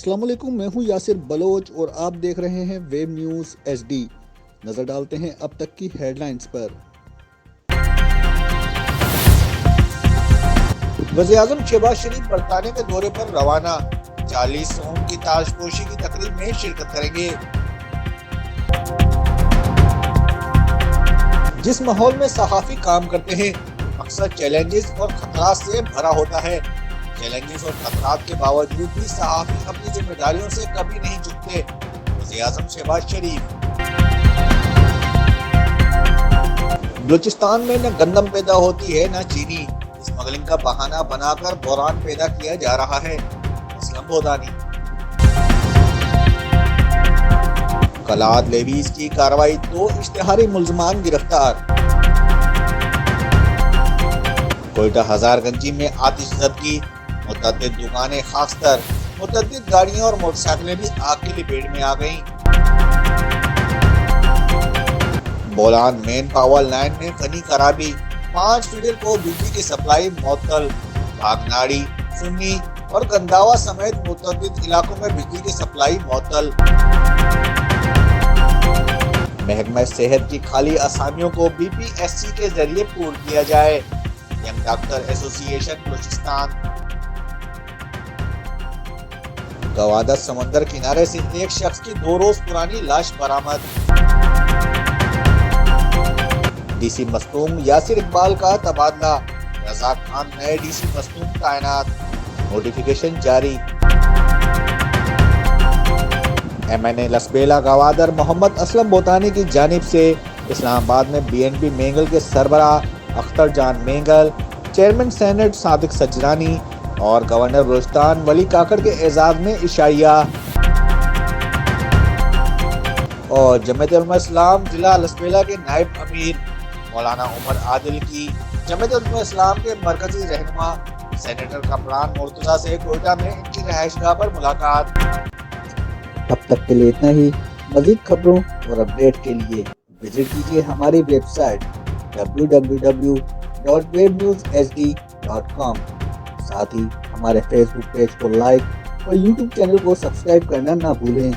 अस्सलाम वालेकुम, मैं हूं यासिर बलोच और आप देख रहे हैं वेब न्यूज़ HD। नज़र डालते हैं अब तक की हेडलाइंस पर। वज़ीर-ए-आज़म शहबाज शरीफ बरतानिया के दौरे पर रवाना, 40 ओम की ताजपोशी की तकरीब में शिरकत करेंगे। जिस माहौल में सहाफ़ी काम करते हैं, अक्सर चैलेंजेस और खतरात से भरा होता है। चैलेंजेस और खतरात के बावजूद भी सहाफ़ी अपनी जिम्मेदारियों से कभी नहीं चूकते। वज़ीर-ए-आज़म शहबाज शरीफ। बलूचिस्तान में न गंदम पैदा होती है न चीनी, स्मगलिंग का बहाना बनाकर बहरान पैदा किया जा रहा है। असलम बोदानी। कलात लेवीज की कार्रवाई, 2 इश्तिहारी मुल्ज़मान गिरफ्तार। कोयटा हजारगंजी में आतिशज़दगी, मुतअद्दिद दुकानें खाकस्तर, मुतअद्दिद गाड़ियां और मोटरसाइकिलें भी आग की लपेट में आ गईं। बोलान मेन पावर लाइन में फनी खराबी, 5 फीडर को बिजली की सप्लाई मुअत्तल। भागनाड़ी, सुन्नी और गंदावा समेत मुतअद्दिद इलाकों में बिजली की सप्लाई मुअत्तल। महकमा सेहत की खाली असामियों को BPSC के जरिए पूर्ण किया जाए। Young doctor association Balochistan. Gwadar समंदर किनारे से एक शख्स की 2 रोज पुरानी लाश बरामद। DC मस्तूम यासिर इकबाल का तबादला, रज़ाक खान नए DC मस्तूम तैनात। नोटिफिकेशन जारी। MNA लसबेला गवादर मोहम्मद असलम बोतानी की जानिब से इस्लामाबाद में BNP मेंगल के सरबराह अख्तर जान मेंगल, चेयरमैन सेनेट सादिक सजरानी और गवर्नर बलूचिस्तान वली काकड़ के एजाज में इशाइया। और जमीयत उलमा इस्लाम जिला लसबेला के नायब अमीर मौलाना उमर आदिल की जमीयत उलमा इस्लाम के मरकजी रहनुमा सेनेटर कमरान मुर्तजा से कोयटा में इनकी रहायशगाह पर मुलाकात। अब तक के लिए इतना ही। मज़ीद खबरों और अपडेट के लिए विजिट कीजिए हमारी वेबसाइट www.webnewshd.com। साथ ही हमारे फेसबुक पेज को लाइक और यूट्यूब चैनल को सब्सक्राइब करना ना भूलें।